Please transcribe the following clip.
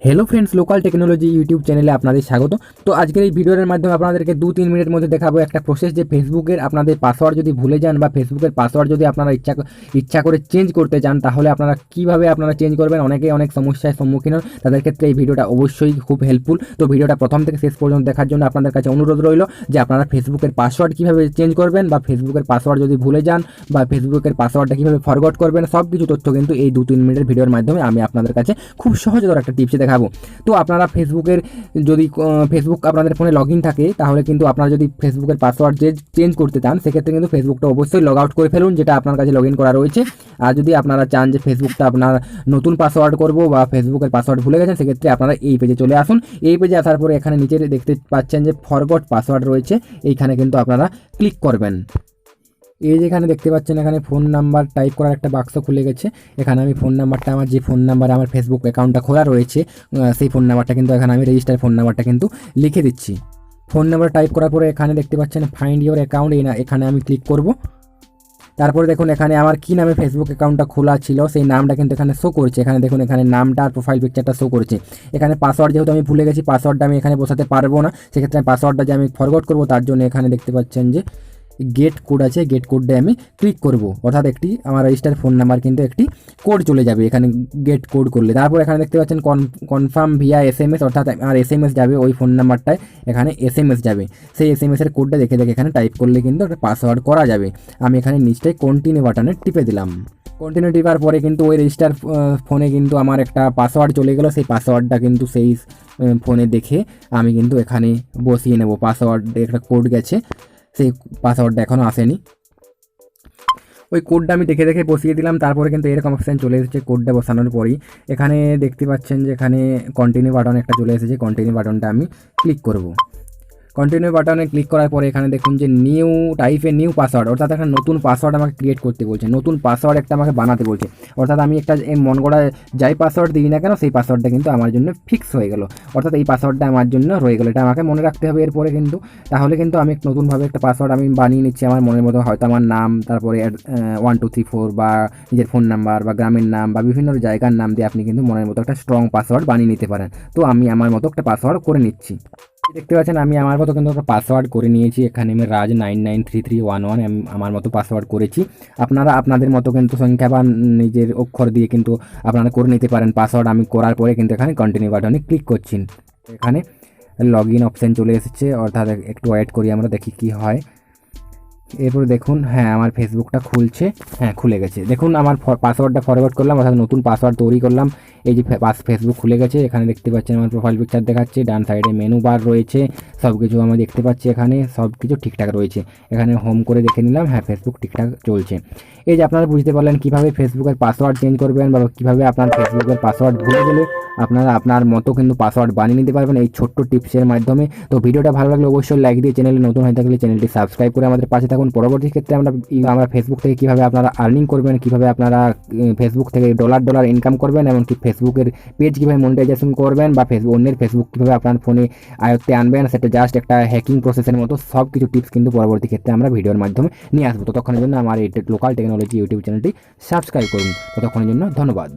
Hello friends, local technology YouTube चैनले আপনাদের স্বাগত। তো আজকের এই ভিডিওর মাধ্যমে আপনাদেরকে 2-3 মিনিটের মধ্যে দেখাবো একটা প্রসেস যে ফেসবুকের আপনাদের পাসওয়ার্ড যদি ভুলে যান বা ফেসবুকের পাসওয়ার্ড যদি আপনারা ইচ্ছা করে চেঞ্জ করতে চান তাহলে আপনারা কিভাবে আপনারা চেঞ্জ করবেন। অনেকেই অনেক সমস্যার সম্মুখীন হন, তাদের ক্ষেত্রে এই ভিডিওটা অবশ্যই খুব হেল্পফুল। তো ভিডিওটা প্রথম থেকে শেষ পর্যন্ত দেখার জন্য আপনাদের কাছে অনুরোধ রইল যে আপনারা ফেসবুকের পাসওয়ার্ড কিভাবে চেঞ্জ করবেন বা ফেসবুকের পাসওয়ার্ড যদি ভুলে যান বা ফেসবুকের পাসওয়ার্ডটা কিভাবে ফরগট করবেন, সব কিছু তথ্য কিন্তু এই 2-3 মিনিটের ভিডিওর মাধ্যমে আমি আপনাদের কাছে খুব সহজতর একটা টিপসে দেখাবো। তো আপনারা ফেসবুকের যদি ফেসবুক আপনাদের ফোনে লগ ইন থাকে তাহলে কিন্তু আপনারা যদি ফেসবুকের পাসওয়ার্ড চেঞ্জ করতে চান সেক্ষেত্রে কিন্তু ফেসবুকটা অবশ্যই লগ আউট করে ফেলুন, যেটা আপনার কাছে লগ ইন করা রয়েছে। আর যদি আপনারা চান যে ফেসবুকটা আপনার নতুন পাসওয়ার্ড করবো বা ফেসবুকের পাসওয়ার্ড ভুলে গেছেন সেক্ষেত্রে আপনারা এই পেজে চলে আসুন। এই পেজে আসার পরে এখানে নিচে দেখতে পাচ্ছেন যে ফরগট পাসওয়ার্ড রয়েছে, এইখানে কিন্তু আপনারা ক্লিক করবেন। এই যেখানে দেখতে পাচ্ছেন এখানে ফোন নাম্বার টাইপ করার একটা বাক্স খুলে গেছে। এখানে আমি ফোন নাম্বারটা আমার যে ফোন নাম্বারে আমার ফেসবুক অ্যাকাউন্টটা খোলা রয়েছে সেই ফোন নাম্বারটা কিন্তু এখানে আমি রেজিস্টার ফোন নাম্বারটা কিন্তু লিখে দিচ্ছি। ফোন নাম্বার টাইপ করার পরে এখানে দেখতে পাচ্ছেন ফাইন্ড ইওর অ্যাকাউন্ট, এখানে আমি ক্লিক করব। তারপরে দেখুন এখানে আমার কী নামে ফেসবুক অ্যাকাউন্টটা খোলা ছিল সেই নামটা কিন্তু এখানে শো করছে। এখানে দেখুন এখানে নামটা আর প্রোফাইল পিকচারটা শো করছে। এখানে পাসওয়ার্ড যেহেতু আমি ভুলে গেছি পাসওয়ার্ডটা আমি এখানে বসাতে পারবো না, সেক্ষেত্রে আমি পাসওয়ার্ডটা যে আমি ফরগট করবো তার জন্য এখানে দেখতে পাচ্ছেন যে গেট কোড আছে, গেট কোডটা আমি ক্লিক করব। অর্থাৎ একটি আমার রেজিস্টার ফোন নাম্বার কিন্তু একটি কোড চলে যাবে এখানে গেট কোড করলে। তারপর এখানে দেখতে পাচ্ছেন কনফার্ম ভিয়া SMS, অর্থাৎ আমার SMS যাবে ওই ফোন নাম্বারটায়, এখানে SMS যাবে। সেই SMS-এর কোডটা দেখে এখানে টাইপ করলে কিন্তু একটা পাসওয়ার্ড করা যাবে। আমি এখানে নিচটায় কন্টিনিউ বাটনে টিপে দিলাম। কন্টিনিউ টিপার পরে কিন্তু ওই রেজিস্টার ফোনে কিন্তু আমার একটা পাসওয়ার্ড চলে গেল। সেই পাসওয়ার্ডটা কিন্তু সেই ফোনে দেখে আমি কিন্তু এখানে বসিয়ে নেব। পাসওয়ার্ড একটা কোড গেছে, সেই পাসওয়ার্ডটা এখনও আসেনি, ওই কোডটা আমি দেখে বসিয়ে দিলাম। তারপরে কিন্তু এরকম অপশান চলে এসেছে কোডটা বসানোর পরেই। এখানে দেখতে পাচ্ছেন যে এখানে কন্টিনিউ বাটন একটা চলে এসেছে, কন্টিনিউ বাটনটা আমি ক্লিক করব। কন্টিনিউ বাটনে ক্লিক করার পরে এখানে দেখুন যে নিউ টাইপে নিউ পাসওয়ার্ড, অর্থাৎ একটা নতুন পাসওয়ার্ড আমাকে ক্রিয়েট করতে বলছে, নতুন পাসওয়ার্ড একটা আমাকে বানাতে বলছে। অর্থাৎ আমি একটা মন গড়া যাই পাসওয়ার্ড দিই না কেন সেই পাসওয়ার্ডটা কিন্তু আমার জন্য ফিক্স হয়ে গেল, অর্থাৎ এই পাসওয়ার্ডটা আমার জন্য রয়ে গেলো। এটা আমাকে মনে রাখতে হবে এরপরে কিন্তু, তাহলে কিন্তু আমি নতুনভাবে একটা পাসওয়ার্ড আমি বানিয়ে নিচ্ছি আমার মনের মতো। হয়তো আমার নাম, তারপরে 1 2 3 4 বা নিজের ফোন নাম্বার বা গ্রামের নাম বা বিভিন্ন জায়গার নাম দিয়ে আপনি কিন্তু মনের মতো একটা স্ট্রং পাসওয়ার্ড বানিয়ে নিতে পারেন। তো আমি আমার মতো একটা পাসওয়ার্ড করে নিচ্ছি। দেখতে পাচ্ছেন আমি আমার মতো কিন্তু একটা পাসওয়ার্ড করে নিয়েছি। এখানে আমি রাজ 993311 আমি আমার মতো পাসওয়ার্ড করেছি। আপনারা আপনাদের মতো কিন্তু সংখ্যা বা নিজের অক্ষর দিয়ে কিন্তু আপনারা করে নিতে পারেন পাসওয়ার্ড। আমি করার পরে কিন্তু এখানে কন্টিনিউ বাটনে ক্লিক করছি। এখানে লগ ইন অপশান চলে এসেছে, অর্থাৎ একটু ওয়েট করি আমরা, দেখি কি হয়। এরপর দেখুন হ্যাঁ আমার ফেসবুকটা খুলছে, হ্যাঁ খুলে গেছে। দেখুন আমার পাসওয়ার্ডটা ফরওয়ার্ড করলাম, অর্থাৎ নতুন পাসওয়ার্ড তৈরি করলাম। এই যে ফেসবুক খুলে গেছে। এখানে দেখতে পাচ্ছেন আমার প্রোফাইল পিকচার দেখাচ্ছে, ডান সাইডে মেনু বার রয়েছে, সব কিছু আমি দেখতে পাচ্ছি। এখানে সব কিছু ঠিকঠাক রয়েছে। এখানে হোম করে দেখে নিলাম, হ্যাঁ ফেসবুক ঠিকঠাক চলছে। এই যে আপনারা বুঝতে পারলেন কীভাবে ফেসবুকের পাসওয়ার্ড চেঞ্জ করবেন বা কীভাবে আপনার ফেসবুকের পাসওয়ার্ড ভুলে গেলে আপনারা আপনার মতো কিন্তু পাসওয়ার্ড বানিয়ে নিতে পারবেন এই ছোট্ট টিপসের মাধ্যমে। তো ভিডিওটা ভালো লাগলে অবশ্যই লাইক দিয়ে, চ্যানেলে নতুন হয়ে থাকলে চ্যানেলটি সাবস্ক্রাইব করে আমাদের পাশে থাকুন। পরবর্তী ক্ষেত্রে আমরা ফেসবুক থেকে কীভাবে আপনারা আর্নিং করবেন, কীভাবে আপনারা ফেসবুক থেকে ডলার ইনকাম করবেন, এমনকি ফেসবুকের পেজ কীভাবে মনিটাইজেশন করবেন বা অন্যের ফেসবুক কীভাবে আপনার ফোনে আয়ত্তে আনবেন, সেটা জাস্ট একটা হ্যাকিং প্রসেসের মতো সব কিছু টিপস কিন্তু পরবর্তী ক্ষেত্রে আমরা ভিডিওর মাধ্যমে নিয়ে আসবো। ততক্ষণের জন্য আমার এই লোকাল টেকনোলজি ইউটিউব চ্যানেলটি সাবস্ক্রাইব করুন। ততক্ষণের জন্য ধন্যবাদ।